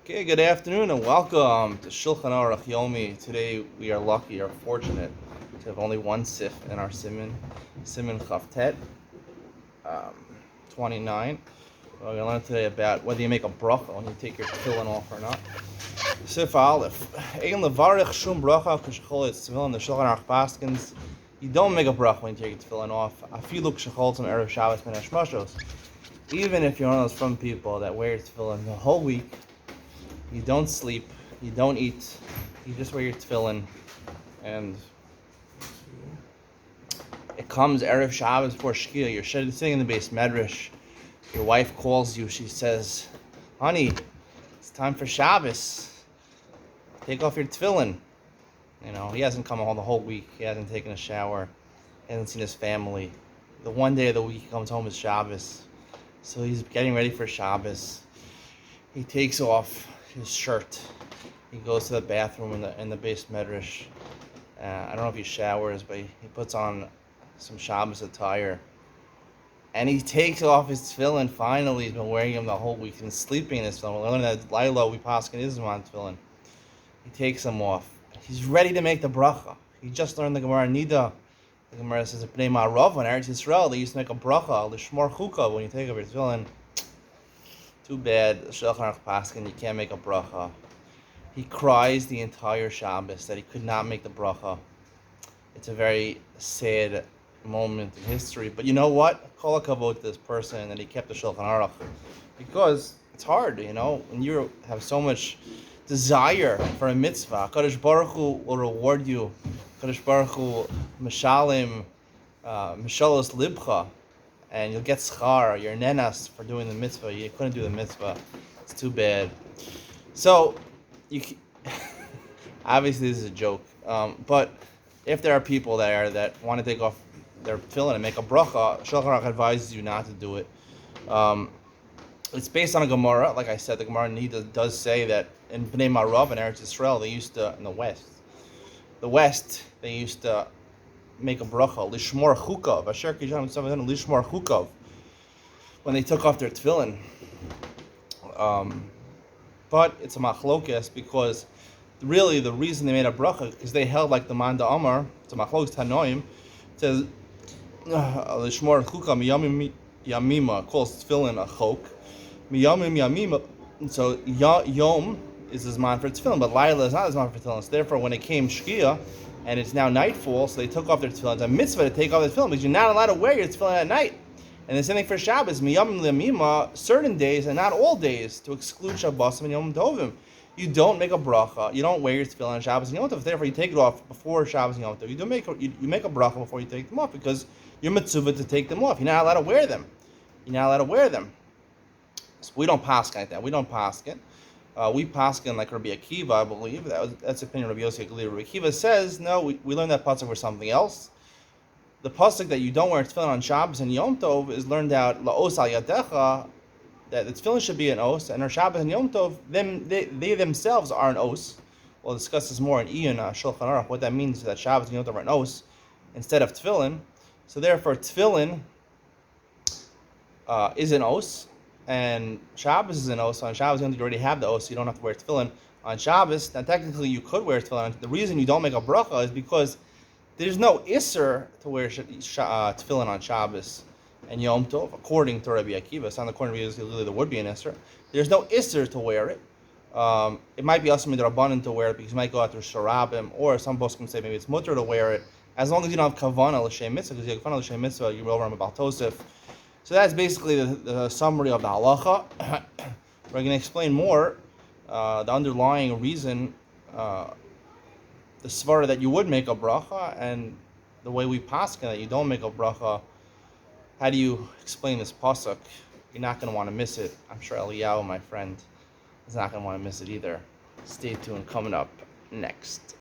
Okay, good afternoon and welcome to Shulchan Orach Yomi. Today we are lucky or fortunate to have only one sif in our Siman Chavtet, 29. We're going to learn today about whether you make a bracha when you take your tefillin off or not. Sif Aleph. Ein levarich shum bracha k'shechol etz tefillin. The Shulchan Aruch Paskins. You don't make a bracha when you take your tefillin off. Afilu k'shechol tzim erev Shabbos min hashmashos. Even if you're one of those from people that wear your tefillin the whole week, you don't sleep, you don't eat, you just wear your tefillin, and it comes Erev Shabbos before Shkia, you're sitting in the base medrash, your wife calls you, she says, honey, it's time for Shabbos, take off your tefillin. You know, he hasn't come home the whole week, he hasn't taken a shower, he hasn't seen his family. The one day of the week he comes home is Shabbos, so he's getting ready for Shabbos. He takes off his shirt. He goes to the bathroom in the base medrash. I don't know if he showers, but he puts on some Shabbos attire. And he takes off his tefillin. Finally, he's been wearing them the whole week and sleeping in his tefillin. We're learning that Laila, we paskin isn't on tefillin. He takes them off. He's ready to make the bracha. He just learned the Gemara Nida. The Gemara says, "Bnei Ma'arav in Eretz Yisrael, they used to make a bracha, l'shmor chukah, when you take off your tefillin." Too bad, Shulchan Aruch Paskin, you can't make a bracha. He cries the entire Shabbos that he could not make the bracha. It's a very sad moment in history. But you know what? Kol hakavod to this person that he kept the Shulchan Aruch. Because it's hard, you know, when you have so much desire for a mitzvah. Kadosh Baruch Hu will reward you. Kadosh Baruch Hu mishalim, mishalos libcha. And you'll get schar, your nenas, for doing the mitzvah. You couldn't do the mitzvah. It's too bad. So, obviously this is a joke. But if there are people there that want to take off their tefillin and make a bracha, Shulchan Aruch advises you not to do it. It's based on a Gemara. Like I said, the Gemara Nida does say that in Bnei Ma'arav in Eretz Yisrael, they used to, in the West, they used to make a bracha, lishmor chukav, asher kishan lishmor chukav, when they took off their tefillin. But it's a machlokes because really the reason they made a bracha is they held like the man da Amar. It's a machlokes tanoim. It says lishmor chukav miyamim yamima, calls tefillin a chok miyamim yamima. And so yom is his man for tefillin, but Laila is not his man for tefillin. So therefore, when it came Shkia, and it's now nightfall, so they took off their tefillin. It's a mitzvah to take off their tefillin because you're not allowed to wear your tefillin at night. And the same thing for Shabbos, miyamim lemima, certain days and not all days, to exclude Shabbos and Yom Tovim. You don't make a bracha. You don't wear your tefillin on Shabbos and Yom Tov. Therefore, you take it off before Shabbos and Yom Tov. You make a bracha before you take them off because you're mitzvah to take them off. You're not allowed to wear them. So we don't paskin like that. We don't paskin. We paskin like Rabbi Akiva, I believe. That's the opinion of Rabbi Yossi Aglili. Rabbi Akiva says, no, we learned that pasuk for something else. The pasuk that you don't wear tefillin on Shabbos and Yom Tov is learned out la'os al yadecha, that the tefillin should be an os, and our Shabbos and Yom Tov, they themselves are an os. We'll discuss this more in Ian Shulchan Aruch, what that means that Shabbos and Yom Tov are an os instead of tefillin. So therefore, tefillin is an os, and Shabbos is an os. On Shabbos, you already have the os, so you don't have to wear tefillin. On Shabbos, now technically you could wear tefillin. The reason you don't make a bracha is because there's no isser to wear tefillin on Shabbos and Yom Tov, according to Rabbi Akiva. So according to Rabbi Akiva, there would be an isser. There's no isser to wear it. It might be also midrabanan to wear it because you might go out through sharabim, or some books can say maybe it's mutter to wear it, as long as you don't have kavanah l'shem mitzvah, because you have kavanah l'shem mitzvah, you roll around with Baal Tosef. So that's basically the summary of the halacha. We're going to explain more the underlying reason, the svara that you would make a bracha, and the way we paskin that you don't make a bracha. How do you explain this pasuk? You're not going to want to miss it. I'm sure Eliyahu, my friend, is not going to want to miss it either. Stay tuned. Coming up next.